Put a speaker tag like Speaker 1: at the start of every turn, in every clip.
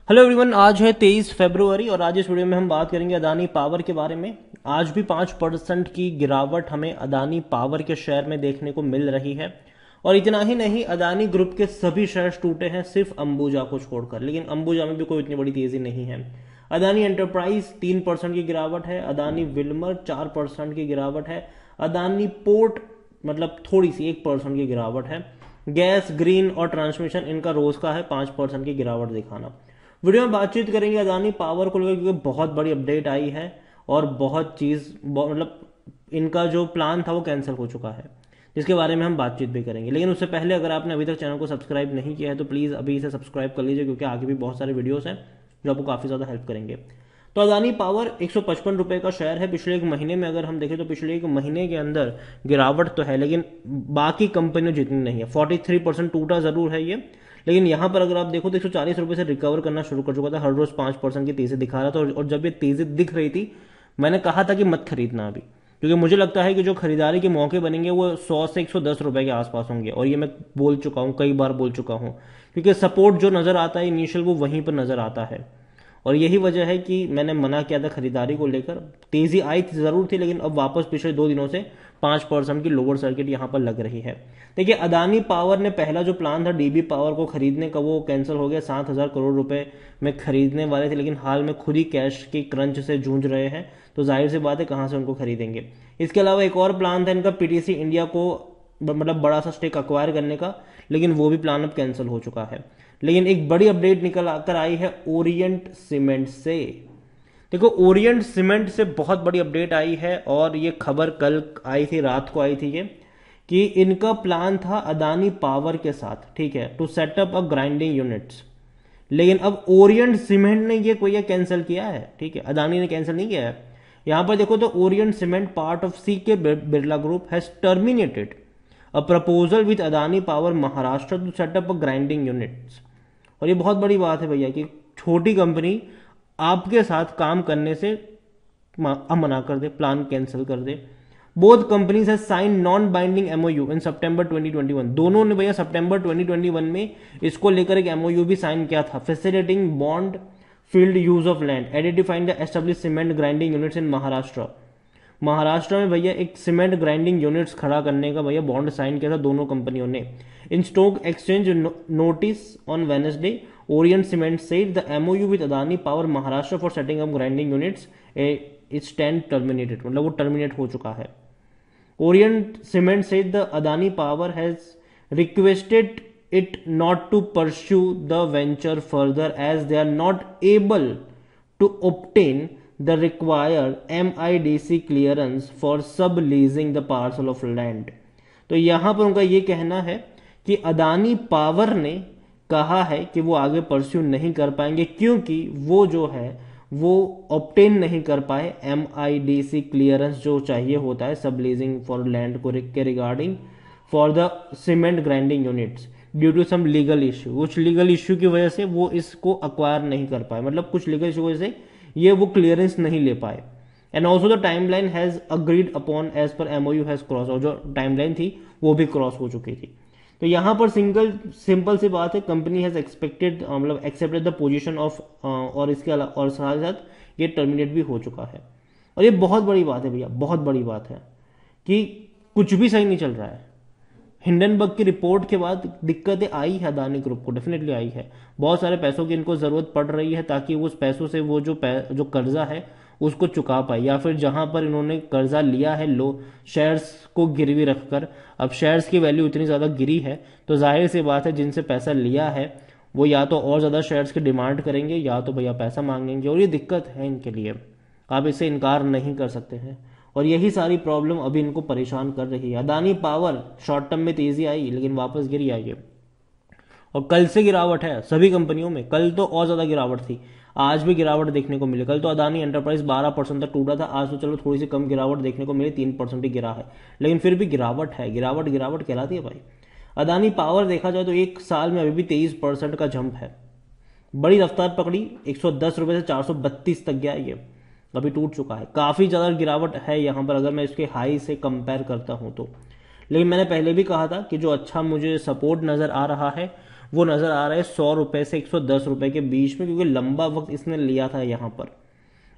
Speaker 1: Hello everyone, आज है 23 फरवरी और आज इस वीडियो में हम बात करेंगे अदानी पावर के बारे में। आज भी 5% की गिरावट हमें अदानी पावर के शेयर में देखने को मिल रही है। और इतना ही नहीं, अदानी ग्रुप के सभी शेयर्स टूटे हैं सिर्फ अंबुजा को छोड़कर, लेकिन अंबुजा में भी कोई इतनी बड़ी तेजी नहीं है। अदानी एंटरप्राइज 3% की गिरावट है, अदानी विल्मर 4% की गिरावट है, अदानी पोर्ट मतलब थोड़ी सी 1% की गिरावट है। गैस, ग्रीन और ट्रांसमिशन इनका रोज का है 5% की गिरावट दिखाना। वीडियो में बातचीत करेंगे अदानी पावर को लेकर, क्योंकि बहुत बड़ी अपडेट आई है और बहुत चीज मतलब इनका जो प्लान था वो कैंसिल हो चुका है, जिसके बारे में हम बातचीत भी करेंगे। लेकिन उससे पहले अगर आपने अभी तक चैनल को सब्सक्राइब नहीं किया है तो प्लीज़ अभी इसे सब्सक्राइब कर लीजिए, क्योंकि आगे भी बहुत सारे वीडियोस हैं जो आपको काफ़ी ज़्यादा हेल्प करेंगे। तो अदानी पावर 155 रुपए का शेयर है। पिछले एक महीने में अगर हम देखें तो पिछले एक महीने के अंदर गिरावट तो है, लेकिन बाकी कंपनियों जितनी नहीं है। 43% टूटा जरूर है ये, लेकिन यहां पर अगर आप देखो तो 140 रुपए से रिकवर करना शुरू कर चुका था। हर रोज 5% की तेजी दिखा रहा था, और जब ये तेजी दिख रही थी मैंने कहा था कि मत खरीदना अभी, क्योंकि मुझे लगता है कि जो खरीदारी के मौके बनेंगे वो 100 से 110 रुपए के आसपास होंगे। और ये मैं बोल चुका हूं, कई बार बोल चुका हूं, क्योंकि सपोर्ट जो नजर आता है इनिशियल वो वहीं पर नजर आता है। और यही वजह है कि मैंने मना किया था खरीदारी को लेकर। तेजी आई जरूर थी, लेकिन अब वापस पिछले 2 दिनों से 5% की लोअर सर्किट यहां पर लग रही है। देखिए, अदानी पावर ने पहला जो प्लान था डीबी पावर को खरीदने का वो कैंसिल हो गया। 7,000 करोड़ रुपए में खरीदने वाले थे, लेकिन हाल में खुद ही कैश की क्रंच से जूझ रहे हैं, तो जाहिर सी बात है कहां से उनको खरीदेंगे। इसके अलावा एक और प्लान था इनका पीटीसी इंडिया को मतलब बड़ा सा स्टेक अक्वायर करने का, लेकिन वो भी प्लान अब कैंसिल हो चुका है। लेकिन एक बड़ी अपडेट निकल आकर आई है ओरिएंट सीमेंट से। देखो, ओरिएंट सीमेंट से बहुत बड़ी अपडेट आई है, और ये खबर कल आई थी, रात को आई थी ये, कि इनका प्लान था अदानी पावर के साथ, ठीक है, to set up a grinding units. लेकिन अब ओरिएंट सीमेंट ने ये कोई कैंसिल किया है, ठीक है, अदानी ने कैंसिल नहीं किया है। यहां पर देखो तो Orient cement part of CK Birla group has terminated a proposal with Adani power Maharashtra to set up a grinding units. और ये बहुत बड़ी बात है भैया कि छोटी कंपनी आपके साथ काम करने से मना कर दे, प्लान कैंसिल कर दे। Both companies has sign non binding MOU in September 2021। दोनों ने भैया सितंबर 2021 में इसको लेकर एक एमओयू भी साइन किया था। Facilitating bond field use of land, identifying the establish cement grinding units in Maharashtra. Maharashtra में भैया एक सीमेंट ग्राइंडिंग यूनिट्स खड़ा करने का भैया बॉन्ड साइन किया था दोनों कंपनियों ने। In stock exchange notice on Wednesday, Orient cement said the MOU with Adani power Maharashtra for setting up grinding units is stand terminated, मतलब वो टर्मिनेट हो चुका है। Orient cement said the Adani power has requested it not to pursue the venture further as they are not able to obtain the required MIDC clearance for subleasing the parcel of land। तो यहां पर उनका यह कहना है कि Adani power ने कहा है कि वो आगे परस्यू नहीं कर पाएंगे, क्योंकि वो जो है वो ऑब्टेन नहीं कर पाए MIDC क्लियरेंस जो चाहिए होता है सबलीजिंग फॉर लैंड को के regarding for the cement grinding units due to some legal issue. कुछ लीगल इश्यू की वजह से वो इसको अक्वायर नहीं कर पाए, मतलब कुछ लीगल इश्यू की वजह से ये वो क्लियरेंस नहीं ले पाए। And also the timeline has agreed upon as per MOU has cross, और जो टाइमलाइन थी वो भी क्रॉस हो चुकी थी। तो यहां पर सिंपल सी बात है, कंपनी हैज एक्सपेक्टेड मतलब एक्सेप्टेड द पोजीशन ऑफ, और इसके अलावा और साथ साथ ये टर्मिनेट भी हो चुका है। और ये बहुत बड़ी बात है भैया, बहुत बड़ी बात है कि कुछ भी सही नहीं चल रहा है। हिंडनबर्ग की रिपोर्ट के बाद दिक्कतें आई है अदानी ग्रुप को, डेफिनेटली आई है। बहुत सारे पैसों की इनको जरूरत पड़ रही है ताकि उस पैसों से वो जो कर्जा है उसको चुका पाए, या फिर जहां पर इन्होंने कर्जा लिया है लो शेयर्स को गिरवी रखकर, अब शेयर्स की वैल्यू इतनी ज्यादा गिरी है तो जाहिर सी बात है जिनसे पैसा लिया है वो या तो और ज्यादा शेयर्स की डिमांड करेंगे या तो भैया पैसा मांगेंगे, और ये दिक्कत है इनके लिए, आप इससे इनकार नहीं कर सकते हैं। और यही सारी प्रॉब्लम अभी इनको परेशान कर रही है। अदानी पावर शॉर्ट टर्म में तेजी आई लेकिन वापस गिरी आई है, और कल से गिरावट है सभी कंपनियों में। कल तो और ज्यादा गिरावट थी, आज भी गिरावट देखने को मिली। कल तो अदानी एंटरप्राइज 12% तक टूटा था, आज तो चलो थोड़ी सी कम गिरावट देखने को मिली, 3% ही गिरा है, लेकिन फिर भी गिरावट है। गिरावट गिरावट कहलाती है भाई। अदानी पावर देखा जाए तो एक साल में अभी भी 23% का जंप है, बड़ी रफ्तार पकड़ी, 110 रुपए से 432 तक गया, ये अभी टूट चुका है। काफी ज्यादा गिरावट है यहां पर अगर मैं इसके हाई से कंपेयर करता हूं तो। लेकिन मैंने पहले भी कहा था कि जो अच्छा मुझे सपोर्ट नजर आ रहा है वो नजर आ रहा है 100 रुपए से 110 रुपए के बीच में, क्योंकि लंबा वक्त इसने लिया था यहाँ पर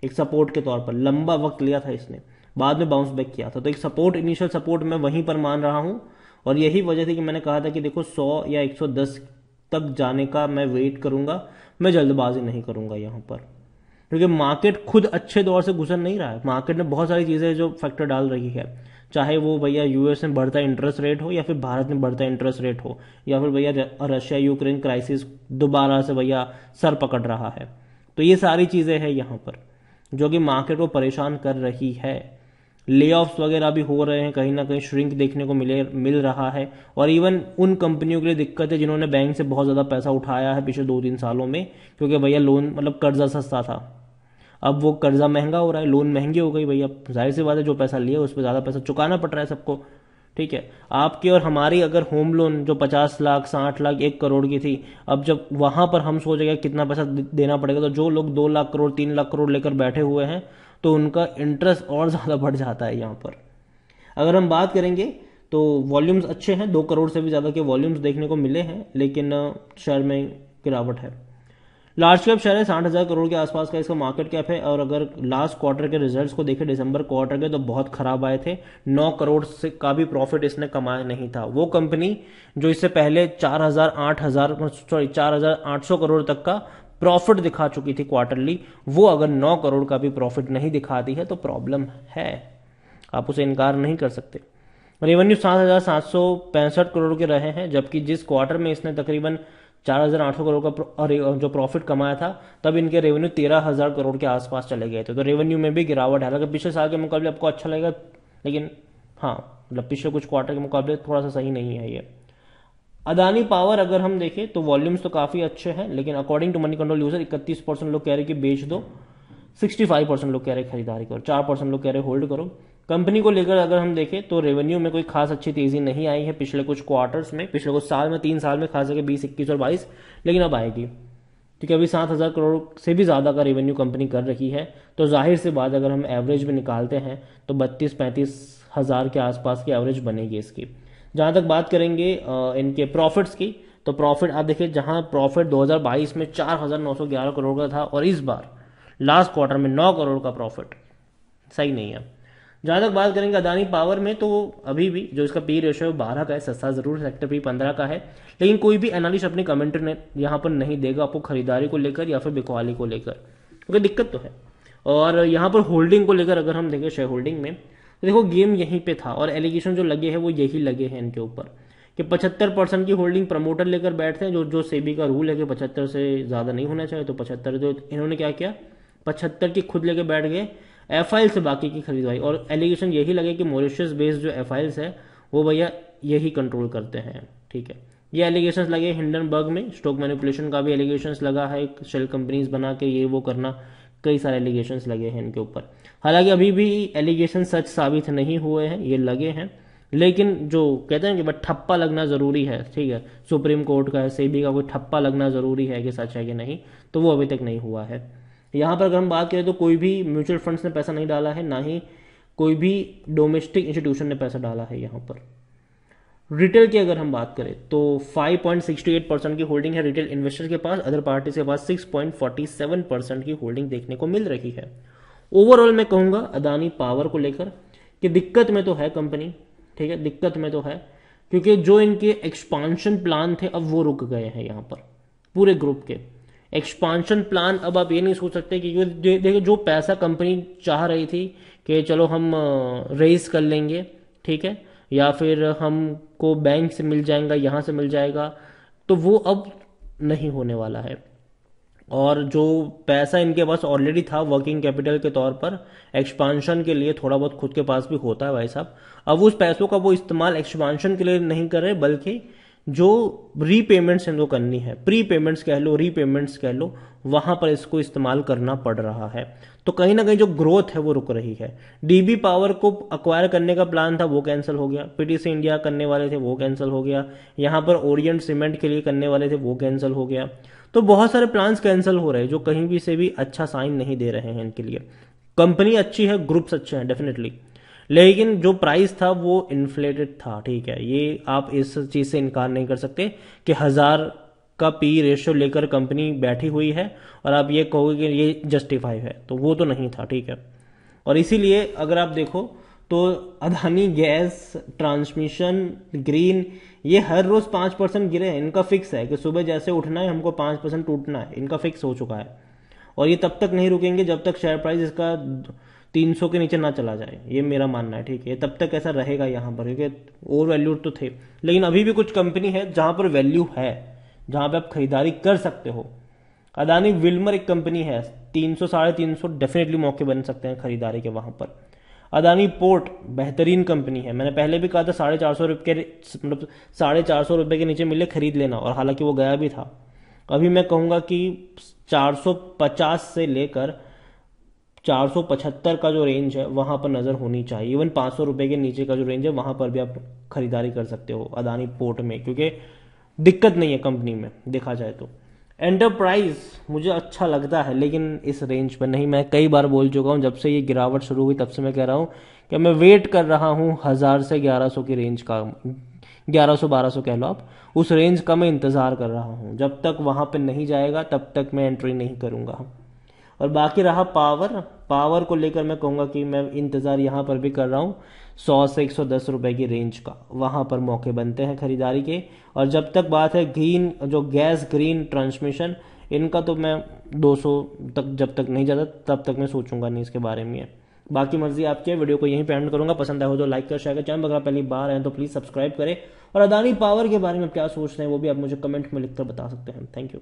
Speaker 1: एक सपोर्ट के तौर पर, लंबा वक्त लिया था इसने, बाद में बाउंस बैक किया था। तो एक सपोर्ट, इनिशियल सपोर्ट मैं वहीं पर मान रहा हूं, और यही वजह थी कि मैंने कहा था कि देखो 100 या 110 तक जाने का मैं वेट करूंगा, मैं जल्दबाजी नहीं करूंगा यहां पर, क्योंकि मार्केट खुद अच्छे दौर से गुजर नहीं रहा है। मार्केट में बहुत सारी चीजें जो फैक्टर डाल रही है, चाहे वो भैया यूएस में बढ़ता इंटरेस्ट रेट हो, या फिर भारत में बढ़ता इंटरेस्ट रेट हो, या फिर भैया रशिया यूक्रेन क्राइसिस दोबारा से भैया सर पकड़ रहा है। तो ये सारी चीजें हैं यहां पर जो कि मार्केट को परेशान कर रही है। ले ऑफ्स वगैरह भी हो रहे हैं, कहीं ना कहीं श्रिंक देखने को मिल रहा है, और इवन उन कंपनियों के लिए दिक्कत है जिन्होंने बैंक से बहुत ज्यादा पैसा उठाया है पिछले 2-3 सालों में, क्योंकि भैया लोन मतलब कर्जा सस्ता था, अब वो कर्जा महंगा हो रहा है, लोन महंगी हो गई भैया, जाहिर सी बात है जो पैसा लिया उस पर ज्यादा पैसा चुकाना पड़ रहा है सबको। ठीक है, आपकी और हमारी अगर होम लोन जो 50 लाख 60 लाख 1 करोड़ की थी, अब जब वहां पर हम सोचेंगे कितना पैसा देना पड़ेगा, तो जो लोग 2 लाख करोड़ 3 लाख करोड़ लेकर बैठे हुए हैं तो उनका इंटरेस्ट और ज्यादा बढ़ जाता है यहाँ पर। अगर हम बात करेंगे तो वॉल्यूम्स अच्छे हैं, 2 करोड़ से भी ज्यादा के वॉल्यूम्स देखने को मिले हैं, लेकिन शेयर में गिरावट है। लार्ज कैप शेयर है, 60,000 करोड़ के आसपास का इसका मार्केट कैप है, और अगर लास्ट क्वार्टर के रिजल्ट्स को देखें दिसंबर क्वार्टर के, तो बहुत खराब आए थे, 9 करोड़ से का भी प्रॉफिट इसने कमाया नहीं था। वो कंपनी जो इससे पहले 4,800 करोड़ तक का प्रॉफिट दिखा चुकी थी क्वार्टरली, वो अगर 9 करोड़ का भी प्रॉफिट नहीं दिखाती है तो प्रॉब्लम है, आप उसे इनकार नहीं कर सकते। रेवेन्यू 7,765 करोड़ के रहे हैं, जबकि जिस क्वार्टर में इसने तकरीबन 4,800 करोड़ का जो प्रॉफिट कमाया था, तब इनके रेवेन्यू 13,000 करोड़ के आसपास चले गए थे। तो रेवेन्यू में भी गिरावट है, हालांकि पिछले साल के मुकाबले आपको अच्छा लगेगा, लेकिन हाँ मतलब पिछले कुछ क्वार्टर के मुकाबले थोड़ा सा सही नहीं है ये। अदानी पावर अगर हम देखें तो वॉल्यूम्स तो काफी अच्छे हैं, लेकिन according to Moneycontrol user 31% लोग कह रहे कि बेच दो, 65% लोग कह रहे खरीदारी करो, 4% लोग कह रहे होल्ड करो। कंपनी को लेकर अगर हम देखें तो रेवेन्यू में कोई खास अच्छी तेजी नहीं आई है पिछले कुछ क्वार्टर्स में, पिछले कुछ साल में 3 साल में खास करके 20, 21 और 22, लेकिन अब आएगी। ठीक है, अभी 7,000 करोड़ से भी ज्यादा का रेवेन्यू कंपनी कर रही है, तो जाहिर सी बात अगर हम एवरेज में निकालते हैं तो 32-35 हजार के आसपास की एवरेज बनेगी इसकी। जहां तक बात करेंगे इनके प्रॉफिट्स की, तो प्रॉफिट आप देखिए, जहां प्रॉफिट 2022 में 4,911 करोड़ का था, और इस बार लास्ट क्वार्टर में 9 करोड़ का प्रॉफिट, सही नहीं है। जहां तक बात करेंगे अदानी पावर में, तो अभी भी जो इसका पी रेशियो 12 का है, सस्ता जरूर, सेक्टर पी 15 का है, लेकिन कोई भी एनालिस्ट अपनी कमेंट्री ने यहाँ पर नहीं देगा आपको खरीदारी को लेकर या फिर बिकवाली को लेकर, क्योंकि दिक्कत तो है। और यहाँ पर होल्डिंग को लेकर अगर हम देखें शेयर होल्डिंग में, तो देखो गेम यहीं पे था, और एलिगेशन जो लगे हैं वो यही लगे हैं इनके ऊपर कि 75% की होल्डिंग प्रमोटर लेकर बैठते हैं, जो सेबी का रूल है कि 75 से ज्यादा नहीं होना चाहिए, तो 75, तो इन्होंने क्या किया, 75 की खुद लेके बैठ गए, एफआईएल से बाकी की खरीदवाई, और एलिगेशन यही लगे कि मॉरिशस बेस्ड जो एफआईएल्स है वो भैया यही कंट्रोल करते हैं। ठीक है, ये एलिगेशंस लगे हिंडनबर्ग में, स्टॉक मैनिपुलेशन का भी एलिगेशंस लगा है, शेल कंपनीज बना के ये वो करना, कई सारे एलिगेशंस लगे हैं इनके ऊपर। हालांकि अभी भी एलिगेशन सच साबित नहीं हुए हैं, ये लगे हैं, लेकिन जो कहते हैं कि बट ठप्पा लगना जरूरी है, ठीक है, सुप्रीम कोर्ट का है, सेबी का कोई ठप्पा लगना जरूरी है कि सच है कि नहीं, तो वो अभी तक नहीं हुआ है। यहाँ पर अगर हम बात करें तो कोई भी म्यूचुअल फंड्स ने पैसा नहीं डाला है, ना ही कोई भी डोमेस्टिक इंस्टीट्यूशन ने पैसा डाला है यहाँ पर। रिटेल की अगर हम बात करें तो 5.68% की होल्डिंग है रिटेल इन्वेस्टर के पास, अदर पार्टी के पास 6.47% की होल्डिंग देखने को मिल रही है। ओवरऑल मैं कहूंगा अदानी पावर को लेकर कि दिक्कत में तो है कंपनी, ठीक है, दिक्कत में तो है, क्योंकि जो इनके एक्सपांशन प्लान थे अब वो रुक गए हैं। यहाँ पर पूरे ग्रुप के एक्सपांशन प्लान, अब आप ये नहीं सोच सकते कि देखिए जो पैसा कंपनी चाह रही थी कि चलो हम रेज कर लेंगे, ठीक है, या फिर हमको बैंक से मिल जाएगा, यहां से मिल जाएगा, तो वो अब नहीं होने वाला है। और जो पैसा इनके पास ऑलरेडी था वर्किंग कैपिटल के तौर पर एक्सपांशन के लिए, थोड़ा बहुत खुद के पास भी होता है भाई साहब, अब उस पैसों का वो इस्तेमाल एक्सपांशन के लिए नहीं कर रहे, बल्कि जो रीपेमेंट्स इनको करनी है, प्री पेमेंट्स कह लो, रीपेमेंट्स कह लो, वहां पर इसको इस्तेमाल करना पड़ रहा है। तो कहीं ना कहीं जो ग्रोथ है वो रुक रही है। डीबी पावर को अक्वायर करने का प्लान था वो कैंसिल हो गया, पीटीसी इंडिया करने वाले थे वो कैंसिल हो गया, यहां पर ओरिएंट सीमेंट के लिए करने वाले थे वो कैंसिल हो गया। तो बहुत सारे प्लान्स कैंसिल हो रहे हैं जो कहीं भी से भी अच्छा साइन नहीं दे रहे हैं इनके लिए। कंपनी अच्छी है, ग्रुप्स अच्छे हैं डेफिनेटली, लेकिन जो प्राइस था वो इन्फ्लेटेड था, ठीक है, ये आप इस चीज से इनकार नहीं कर सकते कि 1000 का पी रेशियो लेकर कंपनी बैठी हुई है और आप ये कहोगे कि ये जस्टिफाई है, तो वो तो नहीं था, ठीक है। और इसीलिए अगर आप देखो तो अदानी गैस, ट्रांसमिशन, ग्रीन, ये हर रोज 5% गिरे हैं। इनका फिक्स है कि सुबह जैसे उठना है हमको 5% टूटना है, इनका फिक्स हो चुका है। और ये तब तक नहीं रुकेंगे जब तक शेयर प्राइस इसका 300 के नीचे ना चला जाए, ये मेरा मानना है, ठीक है। तब तक ऐसा रहेगा यहाँ पर, क्योंकि ओवर वैल्यूड तो थे, लेकिन अभी भी कुछ कंपनी है जहां पर वैल्यू है, जहां पे आप खरीदारी कर सकते हो। अदानी विल्मर एक कंपनी है, 300 350 डेफिनेटली मौके बन सकते हैं खरीदारी के वहां पर। अदानी पोर्ट बेहतरीन कंपनी है, मैंने पहले भी कहा था 450 रुपये, मतलब 450 रुपये के नीचे मिले खरीद लेना, और हालांकि वो गया भी था। अभी मैं कहूंगा कि 450 से लेकर 475 का जो रेंज है वहां पर नजर होनी चाहिए। इवन 500 रुपए के नीचे का जो रेंज है वहां पर भी आप खरीदारी कर सकते हो अदानी पोर्ट में, क्योंकि दिक्कत नहीं है कंपनी में देखा जाए तो। एंटरप्राइज मुझे अच्छा लगता है लेकिन इस रेंज पर नहीं। मैं कई बार बोल चुका हूं, जब से ये गिरावट शुरू हुई तब से मैं कह रहा हूं कि मैं वेट कर रहा हूं 1000 से 1100 की रेंज का, 1100 1200 कह लो आप, उस रेंज का मैं इंतजार कर रहा हूं। जब तक वहां पे नहीं जाएगा तब तक मैं एंट्री नहीं करूंगा। और बाकी रहा पावर को लेकर मैं कहूंगा कि मैं इंतजार यहां पर भी कर रहा हूं 100 से 110 रुपए की रेंज का, वहां पर मौके बनते हैं खरीदारी के। और जब तक बात है ग्रीन, जो गैस, ग्रीन, ट्रांसमिशन, इनका तो मैं 200 तक जब तक नहीं जाता तब तक मैं सोचूंगा नहीं इसके बारे में। बाकी मर्जी आपकी है। वीडियो को यहीं पे एंड करूंगा। पसंद आए हो तो लाइक कर, शेयर कर, चैनल अगर पहली बार आए तो प्लीज सब्सक्राइब करें। और अदानी पावर के बारे में क्या सोच रहे हैं वो भी आप मुझे कमेंट में लिखकर बता सकते हैं। Thank you.